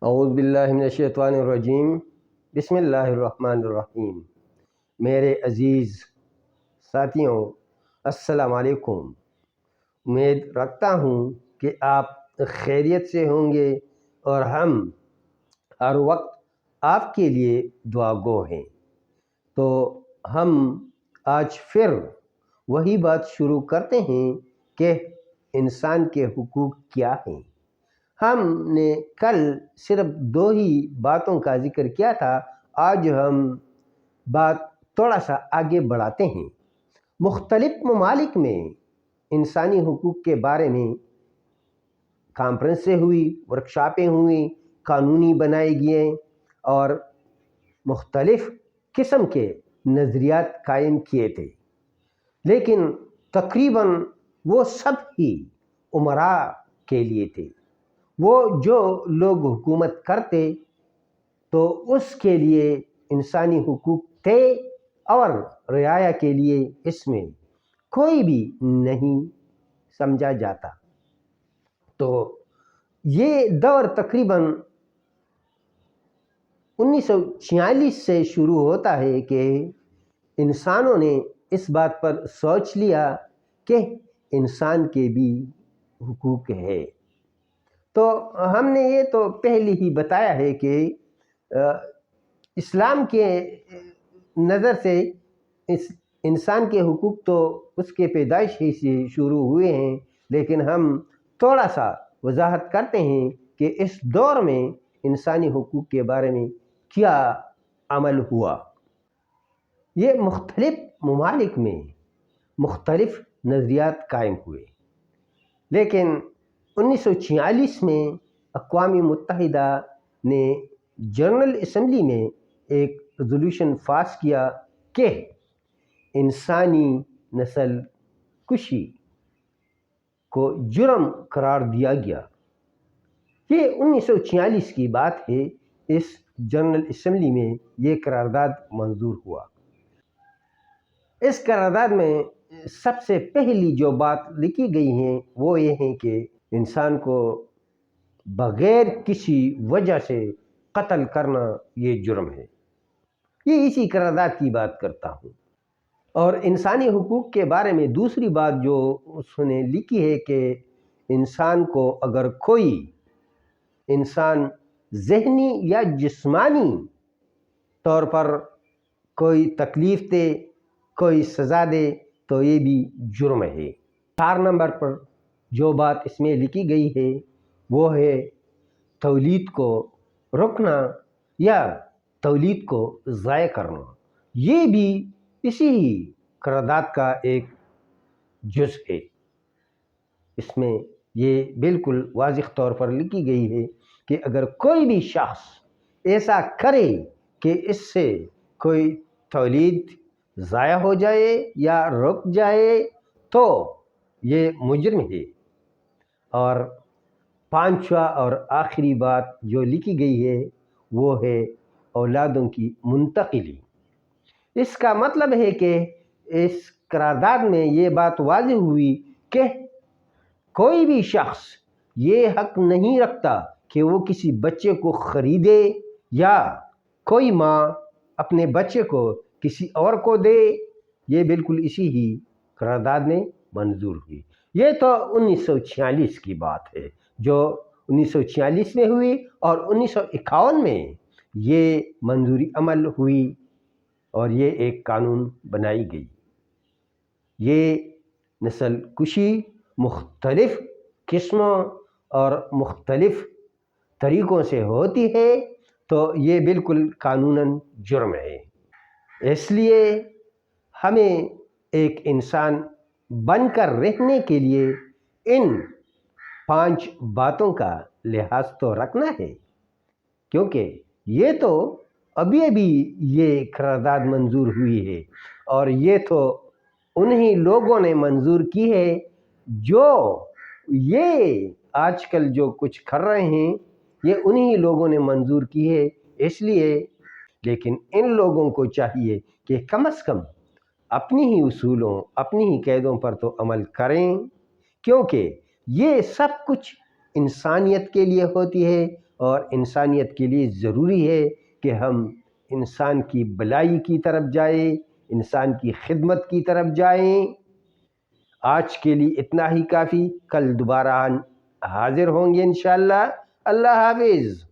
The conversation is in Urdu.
اعوذ باللہ من الشیطان الرجیم، بسم اللہ الرحمن الرحیم۔ میرے عزیز ساتھیوں، السلام علیکم۔ امید رکھتا ہوں کہ آپ خیریت سے ہوں گے اور ہم ہر وقت آپ کے لیے دعا گو ہیں۔ تو ہم آج پھر وہی بات شروع کرتے ہیں کہ انسان کے حقوق کیا ہیں۔ ہم نے کل صرف 2 ہی باتوں کا ذکر کیا تھا، آج ہم بات تھوڑا سا آگے بڑھاتے ہیں۔ مختلف ممالک میں انسانی حقوق کے بارے میں کانفرنسیں ہوئی، ورکشاپیں ہوئیں، قانونی بنائے گئے اور مختلف قسم کے نظریات قائم کیے تھے، لیکن تقریباً وہ سب ہی امراء کے لیے تھے۔ وہ جو لوگ حکومت کرتے تو اس کے لیے انسانی حقوق تھے اور رعایا کے لیے اس میں کوئی بھی نہیں سمجھا جاتا۔ تو یہ دور تقریباً 1946 سے شروع ہوتا ہے کہ انسانوں نے اس بات پر سوچ لیا کہ انسان کے بھی حقوق ہے۔ تو ہم نے یہ تو پہلے ہی بتایا ہے کہ اسلام کے نظر سے انسان کے حقوق تو اس کے پیدائش ہی سے شروع ہوئے ہیں، لیکن ہم تھوڑا سا وضاحت کرتے ہیں کہ اس دور میں انسانی حقوق کے بارے میں کیا عمل ہوا۔ یہ مختلف ممالک میں مختلف نظریات قائم ہوئے، لیکن 1946 میں اقوام متحدہ نے جنرل اسمبلی میں ایک ریزولوشن پاس کیا کہ انسانی نسل کشی کو جرم قرار دیا گیا۔ یہ 1946 کی بات ہے، اس جنرل اسمبلی میں یہ قرارداد منظور ہوا۔ اس قرارداد میں سب سے پہلی جو بات لکھی گئی ہیں وہ یہ ہیں کہ انسان کو بغیر کسی وجہ سے قتل کرنا یہ جرم ہے۔ یہ اسی قرارداد کی بات کرتا ہوں۔ اور انسانی حقوق کے بارے میں دوسری بات جو اس نے لکھی ہے کہ انسان کو اگر کوئی انسان ذہنی یا جسمانی طور پر کوئی تکلیف دے، کوئی سزا دے تو یہ بھی جرم ہے۔ 4 نمبر پر جو بات اس میں لکھی گئی ہے وہ ہے تولید کو روکنا یا تولید کو ضائع کرنا۔ یہ بھی اسی ہی قرارداد کا ایک جز ہے۔ اس میں یہ بالکل واضح طور پر لکھی گئی ہے کہ اگر کوئی بھی شخص ایسا کرے کہ اس سے کوئی تولید ضائع ہو جائے یا رک جائے تو یہ مجرم ہے۔ اور 5واں اور آخری بات جو لکھی گئی ہے وہ ہے اولادوں کی منتقلی۔ اس کا مطلب ہے کہ اس قرارداد میں یہ بات واضح ہوئی کہ کوئی بھی شخص یہ حق نہیں رکھتا کہ وہ کسی بچے کو خریدے یا کوئی ماں اپنے بچے کو کسی اور کو دے۔ یہ بالکل اسی ہی قرارداد میں منظور ہوئی۔ یہ تو 1946 کی بات ہے جو 1946 میں ہوئی، اور 1951 میں یہ منظوری عمل ہوئی اور یہ ایک قانون بنائی گئی۔ یہ نسل کشی مختلف قسموں اور مختلف طریقوں سے ہوتی ہے تو یہ بالکل قانوناً جرم ہے۔ اس لیے ہمیں ایک انسان بن کر رہنے کے لیے ان 5 باتوں کا لحاظ تو رکھنا ہے، کیونکہ یہ تو ابھی یہ قرارداد منظور ہوئی ہے اور یہ تو انہی لوگوں نے منظور کی ہے جو یہ آج کل جو کچھ کر رہے ہیں یہ انہی لوگوں نے منظور کی ہے۔ اس لیے لیکن ان لوگوں کو چاہیے کہ کم از کم اپنی ہی اصولوں، اپنی ہی قیدوں پر تو عمل کریں، کیونکہ یہ سب کچھ انسانیت کے لیے ہوتی ہے اور انسانیت کے لیے ضروری ہے کہ ہم انسان کی بھلائی کی طرف جائیں، انسان کی خدمت کی طرف جائیں۔ آج کے لیے اتنا ہی کافی، کل دوبارہ حاضر ہوں گے انشاءاللہ۔ اللہ حافظ۔